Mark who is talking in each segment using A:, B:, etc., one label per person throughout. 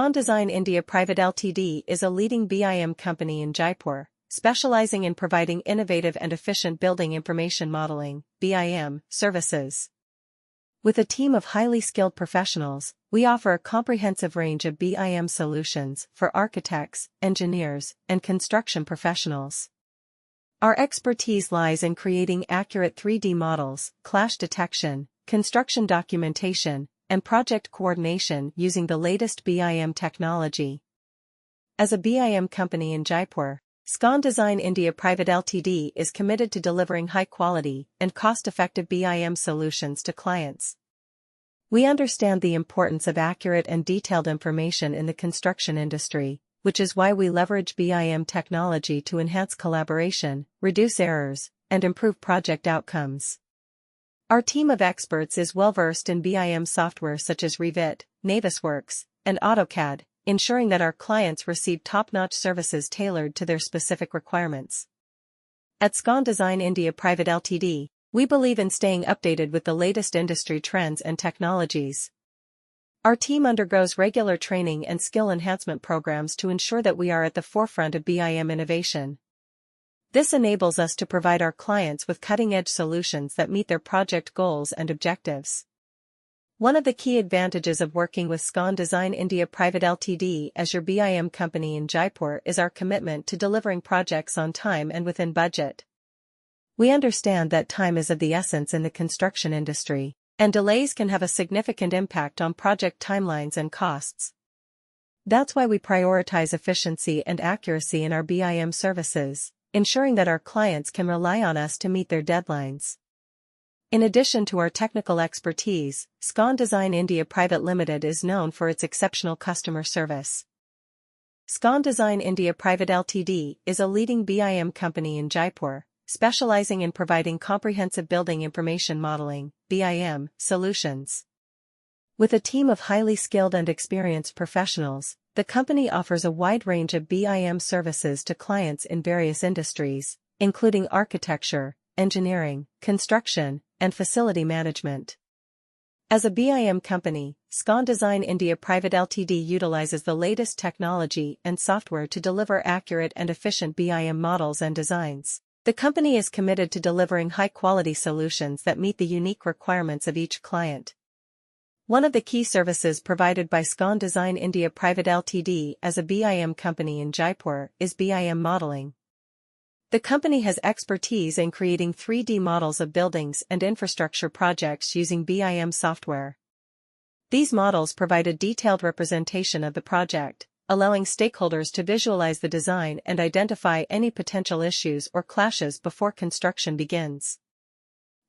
A: Scon Design India Private Ltd is a leading BIM company in Jaipur, specializing in providing innovative and efficient building information modeling (BIM) services. With a team of highly skilled professionals, we offer a comprehensive range of BIM solutions for architects, engineers, and construction professionals. Our expertise lies in creating accurate 3D models, clash detection, construction documentation, and project coordination using the latest BIM technology. As a BIM company in Jaipur, Scon Design India Private Ltd is committed to delivering high-quality and cost-effective BIM solutions to clients. We understand the importance of accurate and detailed information in the construction industry, which is why we leverage BIM technology to enhance collaboration, reduce errors, and improve project outcomes. Our team of experts is well-versed in BIM software such as Revit, Navisworks, and AutoCAD, ensuring that our clients receive top-notch services tailored to their specific requirements. At Scon Design India Private Ltd, we believe in staying updated with the latest industry trends and technologies. Our team undergoes regular training and skill enhancement programs to ensure that we are at the forefront of BIM innovation. This enables us to provide our clients with cutting-edge solutions that meet their project goals and objectives. One of the key advantages of working with Scon Design India Private Ltd as your BIM company in Jaipur is our commitment to delivering projects on time and within budget. We understand that time is of the essence in the construction industry, and delays can have a significant impact on project timelines and costs. That's why we prioritize efficiency and accuracy in our BIM services, ensuring that our clients can rely on us to meet their deadlines. In addition to our technical expertise, Scon Design India Private Limited is known for its exceptional customer service. Scon Design India Private Ltd is a leading BIM company in Jaipur, specializing in providing comprehensive building information modeling (BIM) solutions. With a team of highly skilled and experienced professionals, the company offers a wide range of BIM services to clients in various industries, including architecture, engineering, construction, and facility management. As a BIM company, Scon Design India Private Ltd utilizes the latest technology and software to deliver accurate and efficient BIM models and designs. The company is committed to delivering high-quality solutions that meet the unique requirements of each client. One of the key services provided by Scon Design India Private Ltd as a BIM company in Jaipur is BIM modeling. The company has expertise in creating 3D models of buildings and infrastructure projects using BIM software. These models provide a detailed representation of the project, allowing stakeholders to visualize the design and identify any potential issues or clashes before construction begins.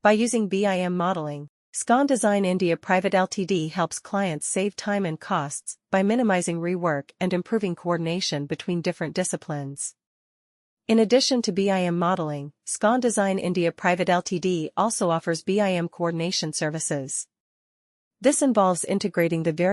A: By using BIM modeling, Scon Design India Private Ltd helps clients save time and costs by minimizing rework and improving coordination between different disciplines. In addition to BIM modeling, Scon Design India Private Ltd also offers BIM coordination services. This involves integrating the various